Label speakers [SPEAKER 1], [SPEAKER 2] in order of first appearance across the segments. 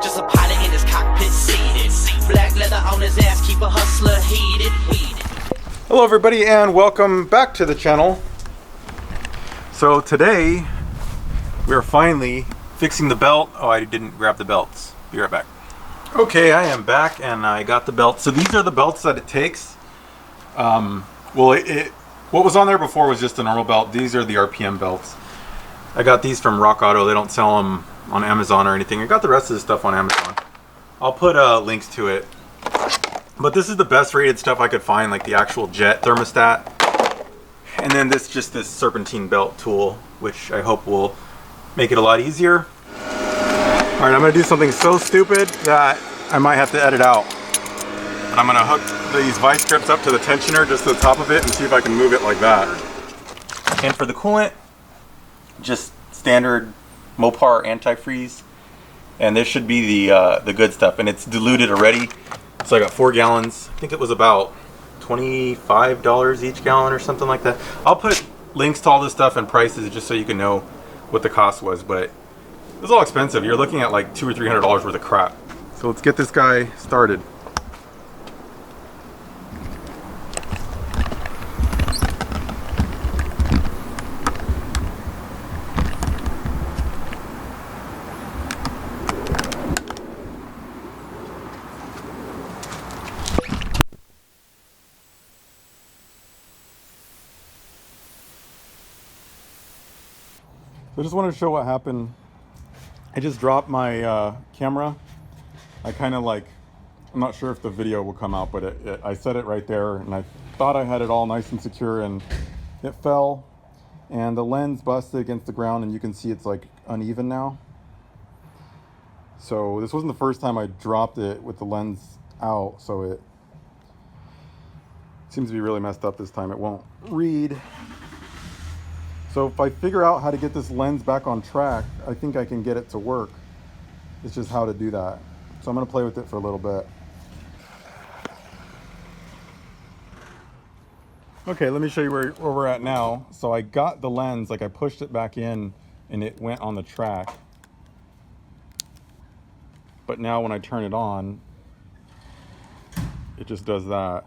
[SPEAKER 1] Just a pilot in his cockpit seated. Black leather on his ass, keep a hustler heated.
[SPEAKER 2] Hello everybody and welcome back to the channel. So today we are finally fixing the belt. Oh, I didn't grab the belts. Be right back. Okay, I am back and I got the belts. So these are the belts that it takes. What was on there before was just a normal belt. These are the RPM belts. I got these from Rock Auto. They don't sell them on Amazon or anything. I got the rest of the stuff on Amazon. I'll put links to it. But this is the best rated stuff I could find, like the actual jet thermostat. And then this Serpentine belt tool, which I hope will make it a lot easier. All right, I'm gonna do something so stupid that I might have to edit out. But I'm gonna hook these vice grips up to the tensioner just to the top of it and see if I can move it like that. And for the coolant, just standard Mopar antifreeze. And this should be the good stuff, and it's diluted already. So I got 4 gallons. I think it was about $25 each gallon or something like that. I'll put links to all this stuff and prices just so you can know what the cost was, but it was all expensive. You're looking at like $200 or $300 worth of crap. So let's get this guy started. I just wanted to show what happened. I just dropped my camera. I kind of I'm not sure if the video will come out, but I set it right there and I thought I had it all nice and secure, and it fell and the lens busted against the ground, and you can see it's like uneven now. So this wasn't the first time I dropped it with the lens out, so it seems to be really messed up this time. It won't read. So if I figure out how to get this lens back on track, I think I can get it to work. It's just how to do that. So I'm gonna play with it for a little bit. Okay, let me show you where we're at now. So I got the lens, I pushed it back in and it went on the track. But now when I turn it on, it just does that.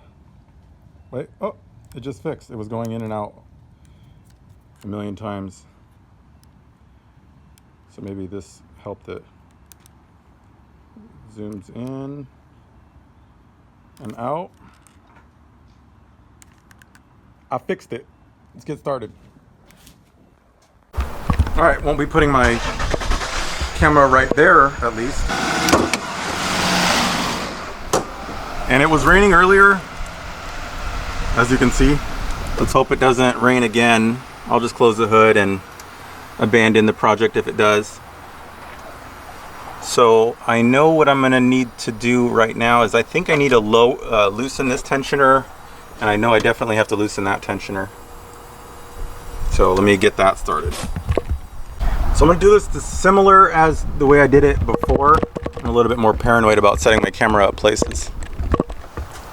[SPEAKER 2] Wait, oh, it just fixed. It was going in and out a million times. So maybe this helped it. Zooms in and out. I fixed it. Let's get started. All right, won't be putting my camera right there at least. And it was raining earlier, as you can see. Let's hope it doesn't rain again. I'll just close the hood and abandon the project if it does. So I know what I'm gonna need to do right now is I think I need to loosen this tensioner, and I know I definitely have to loosen that tensioner. So let me get that started. So I'm gonna do this similar as the way I did it before. I'm a little bit more paranoid about setting my camera up places.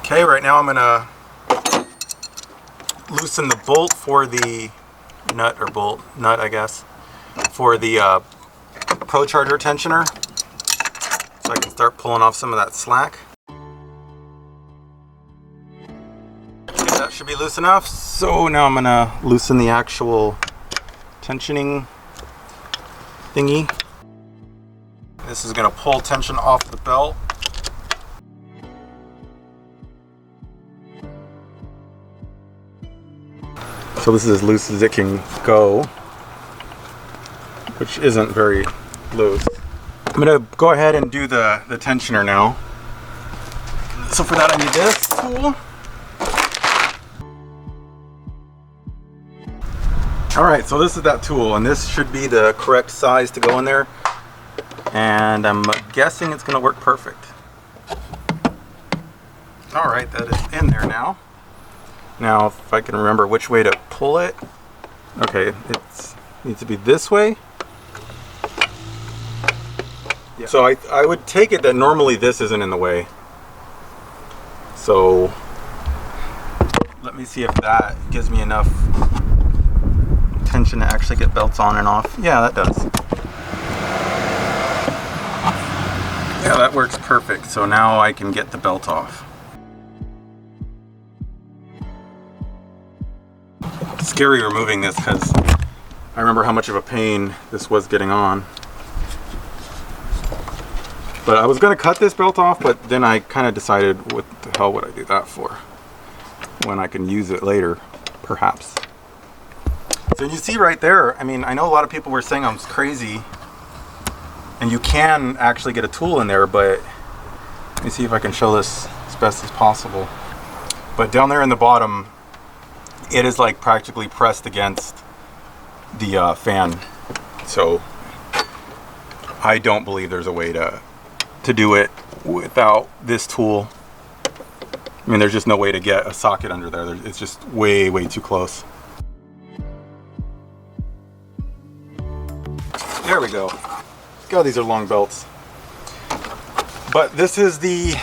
[SPEAKER 2] Okay, right now I'm gonna loosen the bolt for the nut I guess, for the Procharger tensioner, so I can start pulling off some of that slack. Okay, that should be loose enough. So now I'm gonna loosen the actual tensioning thingy. This is gonna pull tension off the belt. So this is as loose as it can go, which isn't very loose. I'm gonna go ahead and do the tensioner now. So for that I need this tool. All right, so this is that tool, and this should be the correct size to go in there. And I'm guessing it's gonna work perfect. All right, that is in there now. Now, if I can remember which way to pull it. Okay, it needs to be this way. Yeah. So I would take it that normally this isn't in the way. So let me see if that gives me enough tension to actually get belts on and off. Yeah, that does. Yeah, that works perfect. So now I can get the belt off. It's scary removing this because I remember how much of a pain this was getting on. But I was gonna cut this belt off, but then I kind of decided, what the hell would I do that for? When I can use it later, perhaps. So you see right there, I mean, I know a lot of people were saying I was crazy, and you can actually get a tool in there, but let me see if I can show this as best as possible. But down there in the bottom, it is like practically pressed against the fan. So I don't believe there's a way to do it without this tool. I mean, there's just no way to get a socket under there. It's just way, way too close. There we go. God, these are long belts. But this is the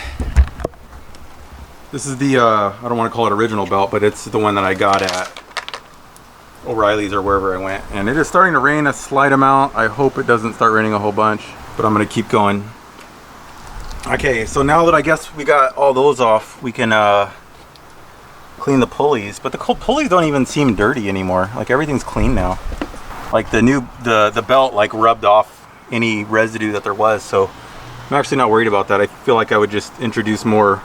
[SPEAKER 2] I don't want to call it original belt, but it's the one that I got at O'Reilly's or wherever I went. And it is starting to rain a slight amount. I hope it doesn't start raining a whole bunch, but I'm gonna keep going. Okay, so now that I guess we got all those off, we can clean the pulleys. But the pulleys don't even seem dirty anymore. Like, everything's clean now. Like the belt like rubbed off any residue that there was, so I'm actually not worried about that. I feel like I would just introduce more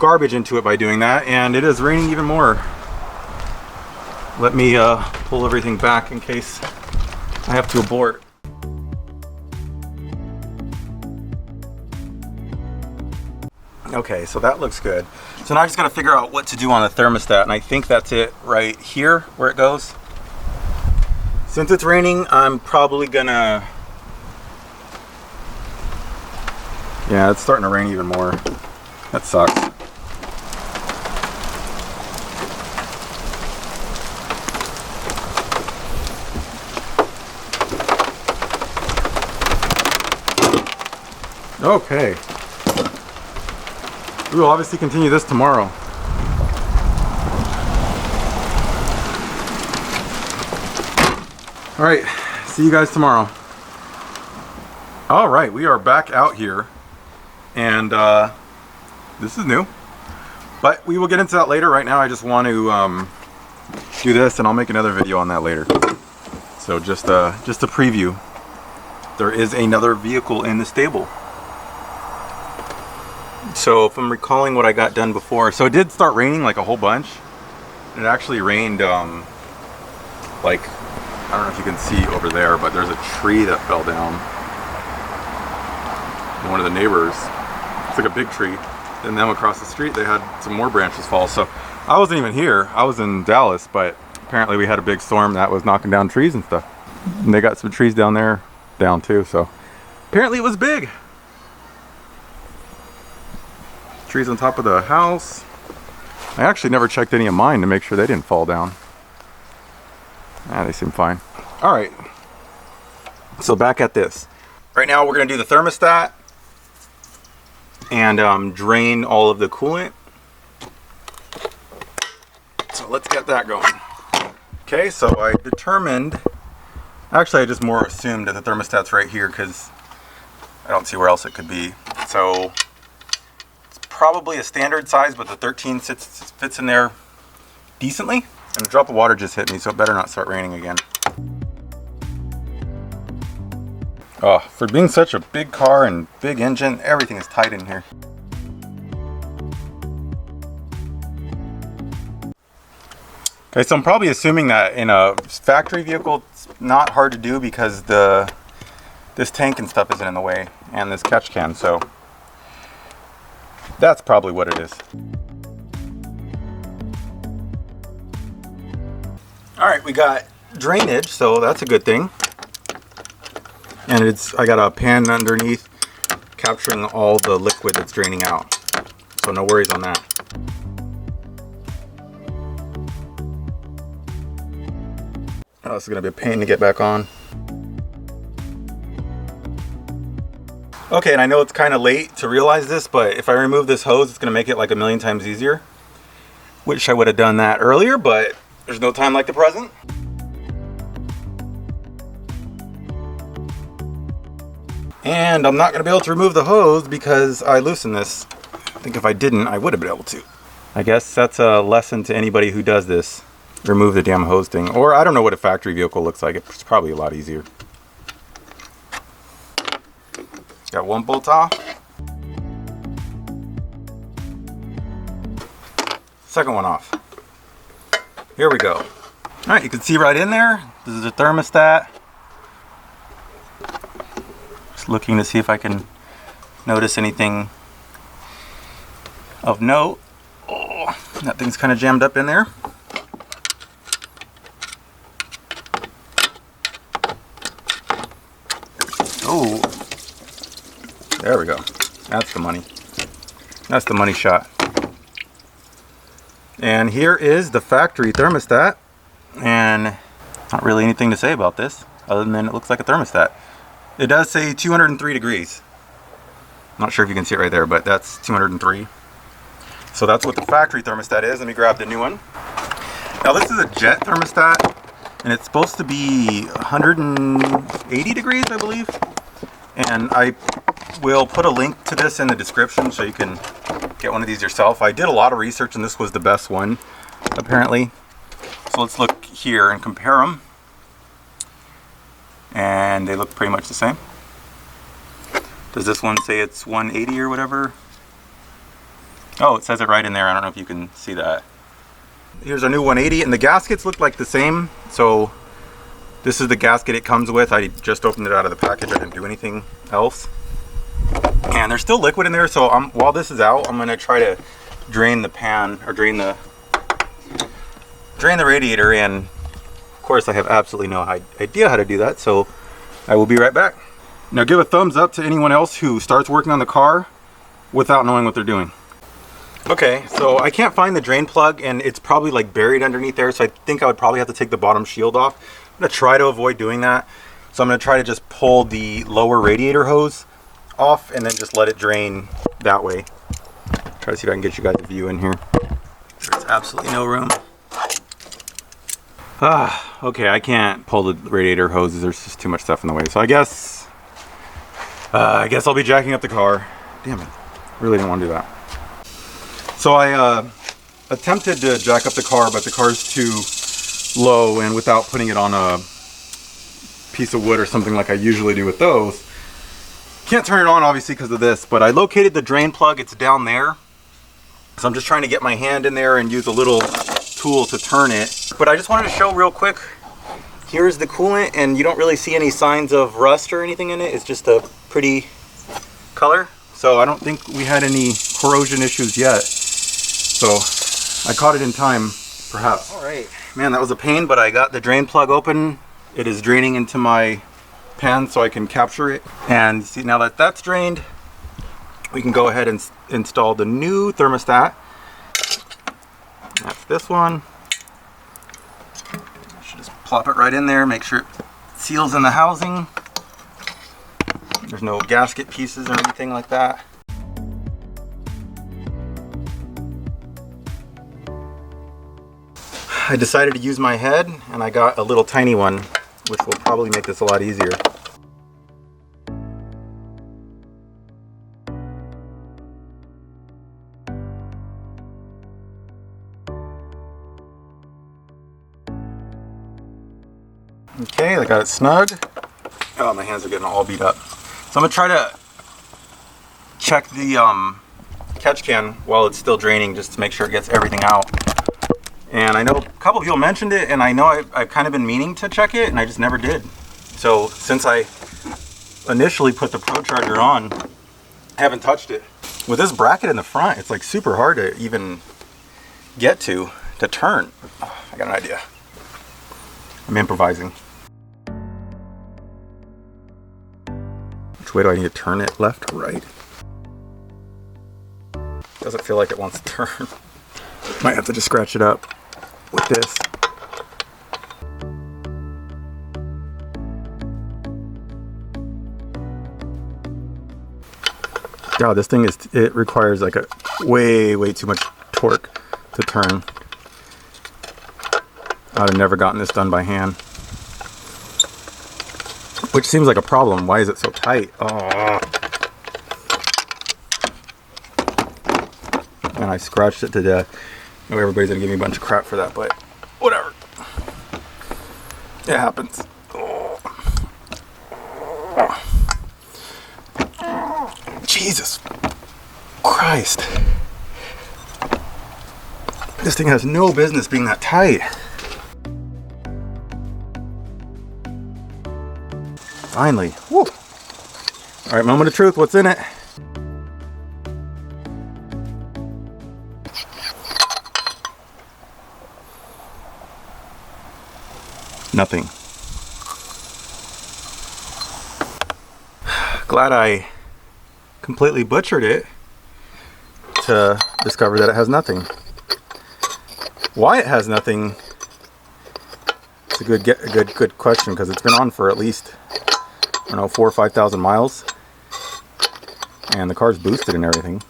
[SPEAKER 2] garbage into it by doing that, and it is raining even more. Let me pull everything back in case I have to abort. Okay, so that looks good. So now I just gotta figure out what to do on the thermostat, and I think that's it right here where it goes. Since it's raining, I'm probably gonna... Yeah, it's starting to rain even more. That sucks. Okay. We will obviously continue this tomorrow. All right, see you guys tomorrow. All right, we are back out here, and this is new, but we will get into that later. Right now, I just want to do this, and I'll make another video on that later. So just a preview. There is another vehicle in the stable. So if I'm recalling what I got done before, so it did start raining like a whole bunch. It actually rained like, I don't know if you can see over there, but there's a tree that fell down. One of the neighbors, it's like a big tree, and them across the street they had some more branches fall. So I wasn't even here, I was in Dallas, but apparently we had a big storm that was knocking down trees and stuff. And they got some trees down there down too, so apparently it was big. Trees on top of the house. I actually never checked any of mine to make sure they didn't fall down. Ah, they seem fine. All right, so back at this. Right now we're gonna do the thermostat and drain all of the coolant. So let's get that going. Okay, so I determined, actually I just more assumed that the thermostat's right here because I don't see where else it could be. So it's probably a standard size, but the 13 fits in there decently. And a drop of water just hit me, so it better not start raining again. Oh, for being such a big car and big engine, everything is tight in here. Okay, so I'm probably assuming that in a factory vehicle, it's not hard to do because this tank and stuff isn't in the way, and this catch can, so that's probably what it is. All right, we got drainage, so that's a good thing. And I got a pan underneath capturing all the liquid that's draining out. So no worries on that. Oh, this is gonna be a pain to get back on. Okay, and I know it's kind of late to realize this, but if I remove this hose, it's gonna make it like a million times easier. Wish I would have done that earlier, but there's no time like the present. And I'm not going to be able to remove the hose because I loosened this. I think if I didn't, I would have been able to. I guess that's a lesson to anybody who does this. Remove the damn hose thing. Or I don't know what a factory vehicle looks like. It's probably a lot easier. Got one bolt off. Second one off. Here we go. All right, you can see right in there. This is a thermostat. Just looking to see if I can notice anything of note. Oh, that thing's kind of jammed up in there. Oh, there we go. That's the money. That's the money shot. And here is the factory thermostat. And not really anything to say about this other than it looks like a thermostat. It does say 203 degrees. I'm not sure if you can see it right there, but that's 203. So that's what the factory thermostat is. Let me grab the new one. Now this is a jet thermostat, and it's supposed to be 180 degrees, I believe. And I will put a link to this in the description so you can get one of these yourself. I did a lot of research and this was the best one, apparently. So let's look here and compare them. And they look pretty much the same. Does this one say it's 180 or whatever? Oh, it says it right in there. I don't know if you can see that. Here's our new 180, and the gaskets look like the same. So this is the gasket it comes with. I just opened it out of the package. I didn't do anything else. And there's still liquid in there, so while this is out, I'm gonna try to drain the pan, or drain the radiator, and of course I have absolutely no idea how to do that, so I will be right back. Now give a thumbs up to anyone else who starts working on the car without knowing what they're doing. Okay, so I can't find the drain plug, and it's probably like buried underneath there, so I think I would probably have to take the bottom shield off. I'm gonna try to avoid doing that. So I'm gonna try to just pull the lower radiator hose off and then just let it drain that way. Try to see if I can get you guys a view in here. There's absolutely no room. Okay, I can't pull the radiator hoses. There's just too much stuff in the way. So I guess I'll be jacking up the car. Damn it, really didn't want to do that. So I attempted to jack up the car, but the car's too low, and without putting it on a piece of wood or something like I usually do with those, can't turn it on obviously because of this. But I located the drain plug. It's down there, so I'm just trying to get my hand in there and use a little tool to turn it. But I just wanted to show real quick, here's the coolant, and you don't really see any signs of rust or anything in it. It's just a pretty color, so I don't think we had any corrosion issues yet. So I caught it in time, perhaps. All right, man, that was a pain, but I got the drain plug open. It is draining into my pan so I can capture it. And see, now that that's drained, we can go ahead and install the new thermostat. That's this one. I should just plop it right in there, make sure it seals in the housing. There's no gasket pieces or anything like that. I decided to use my head, and I got a little tiny one, which will probably make this a lot easier. Okay, I got it snug. Oh, my hands are getting all beat up. So I'm gonna try to check the catch can while it's still draining, just to make sure it gets everything out. And I know a couple of people mentioned it, and I know I've kind of been meaning to check it, and I just never did. So since I initially put the Procharger on, I haven't touched it. With this bracket in the front, it's like super hard to even get to turn. Oh, I got an idea. I'm improvising. Which way do I need to turn it? Left or right? Doesn't feel like it wants to turn. Might have to just scratch it up with this. God, this thing it requires like a way too much torque to turn. I'd have never gotten this done by hand. which seems like a problem. Why is it so tight? Oh. And I scratched it to death. I know everybody's gonna give me a bunch of crap for that, but whatever. It happens. Oh. Jesus Christ. This thing has no business being that tight. Finally. Woo. All right, moment of truth. What's in it? Nothing. Glad I completely butchered it to discover that it has nothing. Why it has nothing? It's a good question, because it's been on for at least, I don't know, 4,000 or 5,000 miles, and the car's boosted and everything.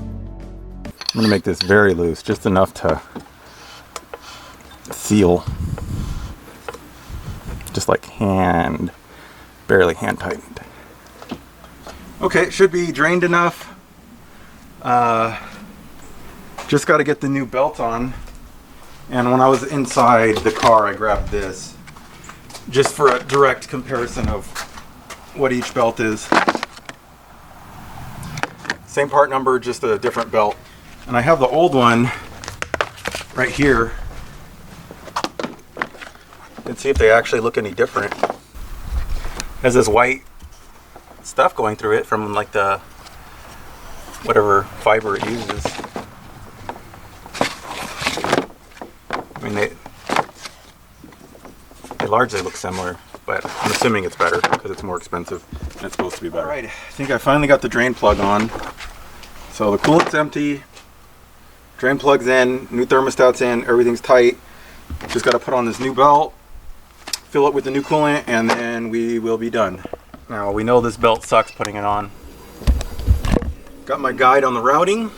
[SPEAKER 2] I'm gonna make this very loose, just enough to seal, just like barely hand tightened. Okay, it should be drained enough. Just got to get the new belt on. And when I was inside the car, I grabbed this just for a direct comparison of what each belt is. Same part number, just a different belt. And I have the old one right here. Let's see if they actually look any different. Has this white stuff going through it from like the whatever fiber it uses. I mean, they largely look similar, but I'm assuming it's better because it's more expensive and it's supposed to be better. All right, I think I finally got the drain plug on. So the coolant's empty, drain plug's in, new thermostat's in, everything's tight. Just got to put on this new belt, fill it with the new coolant, and then we will be done. Now we know this belt sucks putting it on. Got my guide on the routing.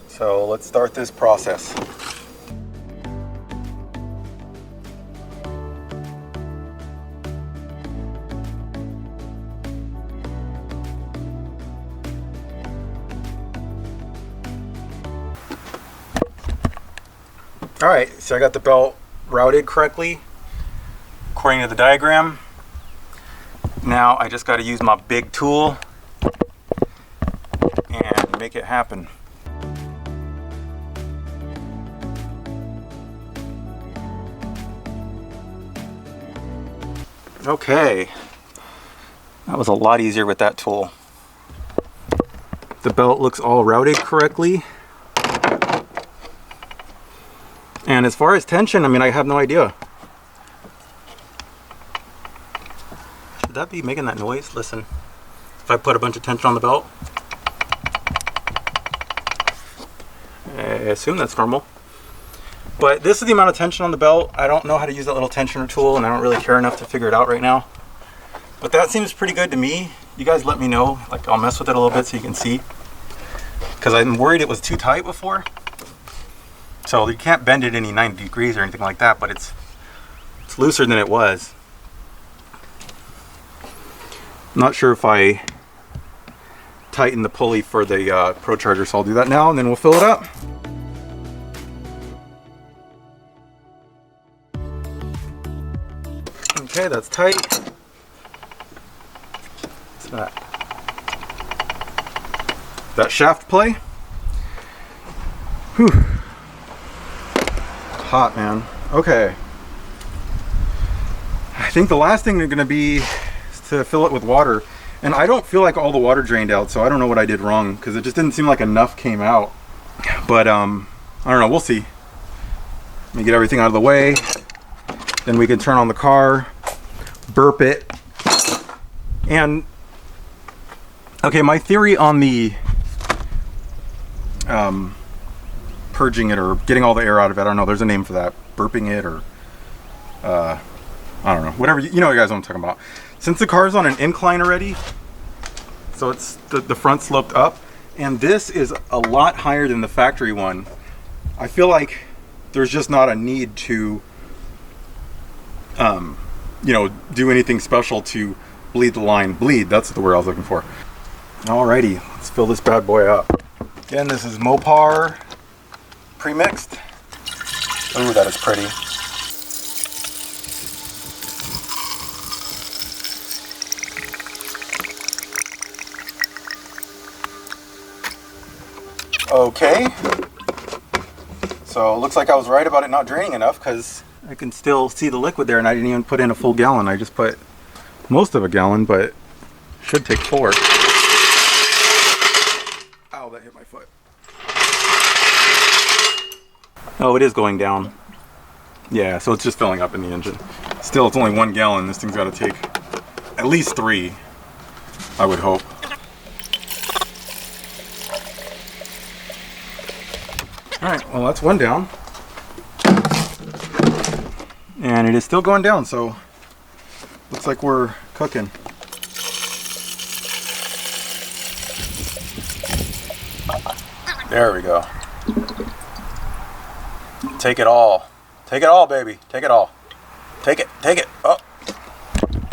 [SPEAKER 2] So let's start this process. All right, so I got the belt routed correctly according to the diagram. Now I just got to use my big tool and make it happen. Okay, that was a lot easier with that tool. The belt looks all routed correctly. And as far as tension, I mean, I have no idea. Should that be making that noise? Listen, if I put a bunch of tension on the belt, I assume that's normal. But this is the amount of tension on the belt. I don't know how to use that little tensioner tool, and I don't really care enough to figure it out right now. But that seems pretty good to me. You guys let me know. Like, I'll mess with it a little bit so you can see. Because I'm worried it was too tight before. So you can't bend it any 90 degrees or anything like that, but it's looser than it was. I'm not sure if I tighten the pulley for the Procharger, so I'll do that now, and then we'll fill it up. Okay, that's tight. What's that? That shaft play? Whew. Hot, man. Okay. I think the last thing they're going to be is to fill it with water. And I don't feel like all the water drained out, so I don't know what I did wrong, because it just didn't seem like enough came out. But I don't know, we'll see. Let me get everything out of the way. Then we can turn on the car, burp it. And okay, my theory on the purging it or getting all the air out of it, I don't know, there's a name for that, burping it, or I don't know, whatever, you know, you guys know what I'm talking about. Since the car's on an incline already, so it's the front sloped up, and this is a lot higher than the factory one, I feel like there's just not a need to you know, do anything special to bleed the line. Bleed, that's the word I was looking for. Alrighty, let's fill this bad boy up. Again, this is Mopar Premixed. Ooh, that is pretty. Okay, so it looks like I was right about it not draining enough, because I can still see the liquid there, and I didn't even put in a full gallon. I just put most of a gallon, but should take 4. Ow, that hit my foot. Oh, it is going down. Yeah, so it's just filling up in the engine. Still, it's only 1 gallon. This thing's got to take at least 3, I would hope. Alright, well that's 1 down. And it is still going down, so looks like we're cooking. There we go. Take it all. Take it all, baby. Take it all. Take it. Take it. Oh.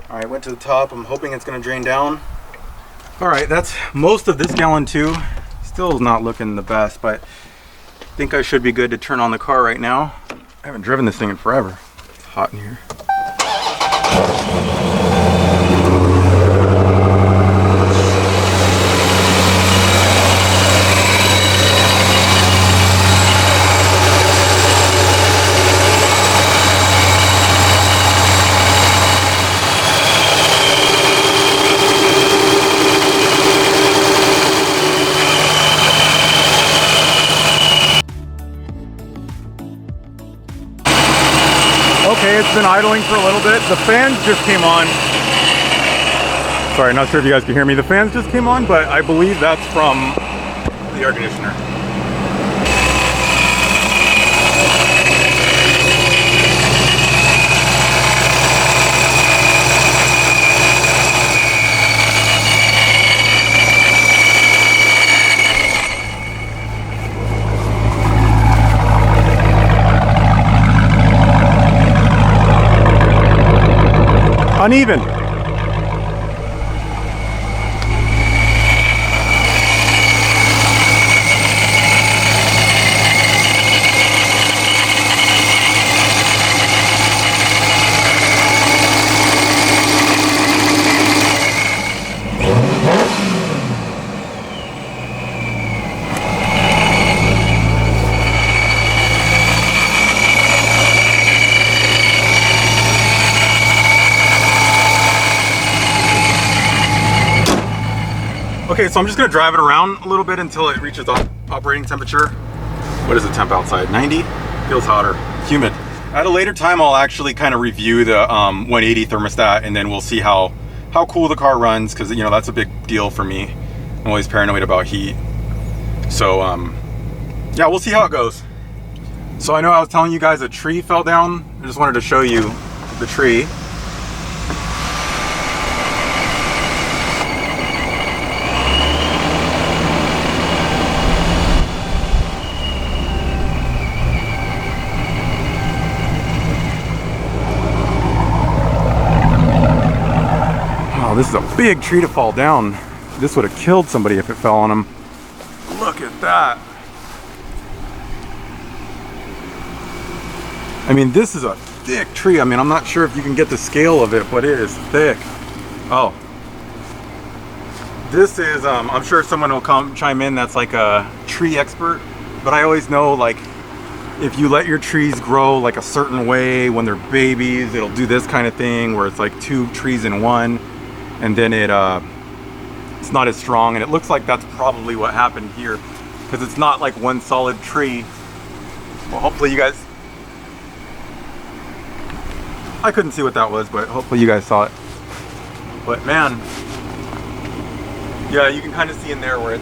[SPEAKER 2] Alright, went to the top. I'm hoping it's going to drain down. Alright, that's most of this gallon too. Still not looking the best, but I think I should be good to turn on the car right now. I haven't driven this thing in forever. It's hot in here. Okay, it's been idling for a little bit. The fans just came on. Sorry, not sure if you guys can hear me. The fans just came on, but I believe that's from the air conditioner. Uneven. Okay, so I'm just gonna drive it around a little bit until it reaches operating temperature. What is the temp outside? 90? Feels hotter. Humid. At a later time, I'll actually kind of review the 180 thermostat, and then we'll see how cool the car runs, because you know that's a big deal for me. I'm always paranoid about heat. So yeah, we'll see how it goes. So I know I was telling you guys a tree fell down. I just wanted to show you the tree. This is a big tree to fall down. This would have killed somebody if it fell on them. Look at that. I mean, this is a thick tree. I mean, I'm not sure if you can get the scale of it, but it is thick. Oh. This is, I'm sure someone will come chime in that's like a tree expert, but I always know, like, if you let your trees grow like a certain way when they're babies, it'll do this kind of thing where it's like 2 trees in one. And then it's not as strong, and it looks like that's probably what happened here, because it's not like one solid tree. Well, hopefully you guys, I couldn't see what that was, but hopefully you guys saw it. But man, yeah, you can kind of see in there where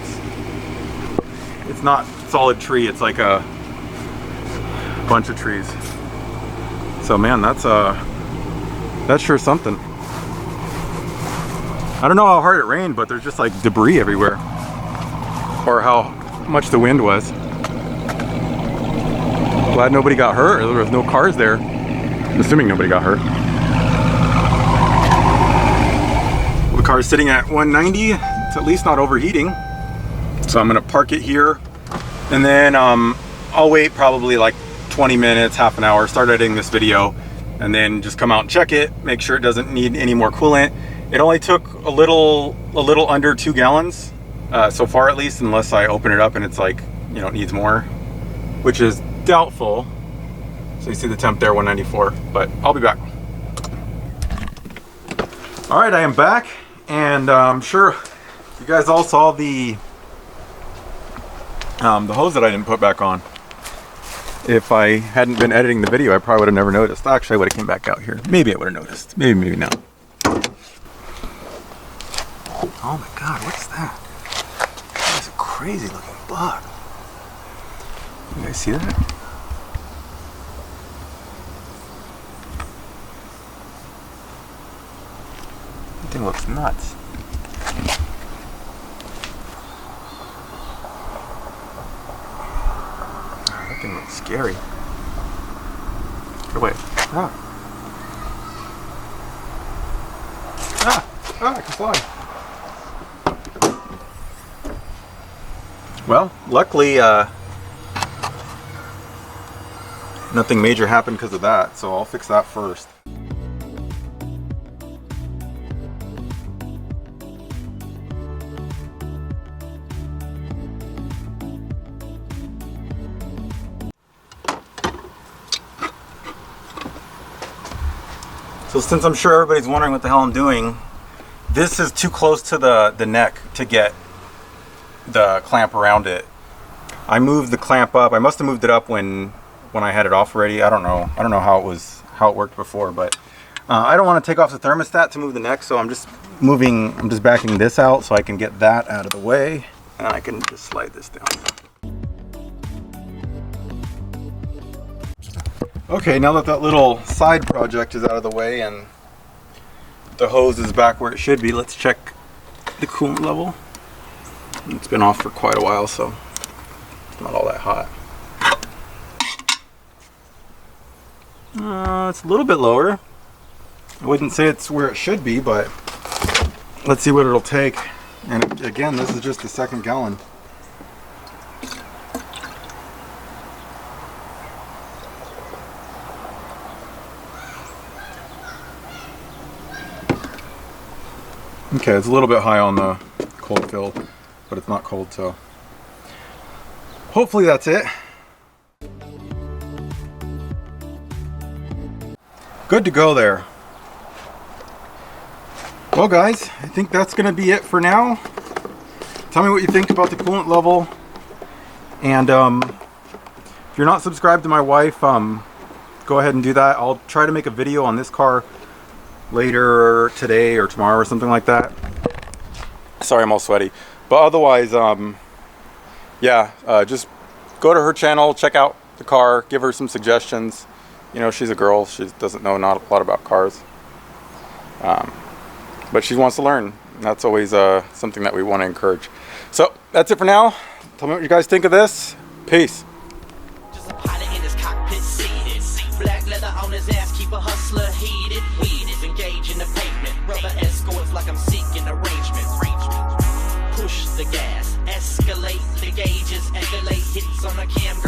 [SPEAKER 2] it's not solid tree, it's like a bunch of trees. So man, that's sure something. I don't know how hard it rained, but there's just like debris everywhere, or how much the wind was. Glad nobody got hurt, or there was no cars there. I'm assuming nobody got hurt. Car's sitting at 190. It's at least not overheating. So I'm gonna park it here, and then I'll wait probably like 20 minutes, half an hour, start editing this video, and then just come out and check it, make sure it doesn't need any more coolant. It only took a little under 2 gallons so far, at least, unless I open it up and it's like, you know, it needs more, which is doubtful. So you see the temp there, 194, but I'll be back. All right, I am back, and I'm sure you guys all saw the hose that I didn't put back on. If I hadn't been editing the video, I probably would have never noticed. Actually, I would have came back out here. Maybe I would have noticed. Maybe not. Oh my God, what's that? That's a crazy looking bug. You guys see that? That thing looks nuts. That thing looks scary. Get away. I can fly. Well, luckily, nothing major happened because of that, so I'll fix that first. So since I'm sure everybody's wondering what the hell I'm doing, this is too close to the neck to get the clamp around it. I moved the clamp up. I must have moved it up when I had it off already. I don't know how it worked before, but I don't want to take off the thermostat to move the neck, so I'm just backing this out so I can get that out of the way, and I can just slide this down. Okay, now that little side project is out of the way and the hose is back where it should be, let's check the coolant level. It's been off for quite a while, so it's not all that hot. It's a little bit lower. I wouldn't say it's where it should be, but let's see what it'll take. And again, this is just the 2nd gallon. Okay, it's a little bit high on the cold fill, but it's not cold, so hopefully that's it. Good to go there. Well guys, I think that's gonna be it for now. Tell me what you think about the coolant level, and if you're not subscribed to my wife, go ahead and do that. I'll try to make a video on this car later today or tomorrow or something like that. Sorry, I'm all sweaty, but otherwise, just go to her channel, check out the car, give her some suggestions. You know, she's a girl, she doesn't know not a lot about cars, but she wants to learn, and that's always something that we want to encourage. So that's it for now. Tell me what you guys think of this. Peace.
[SPEAKER 1] Just a pilot in his cockpit seated. Black leather on his ass, keep a hustler heated. Weeded, engage in the pavement. Rubber escorts like I'm seeking arrangement. Push the gas, escalate the gauges, escalate hits on the camera.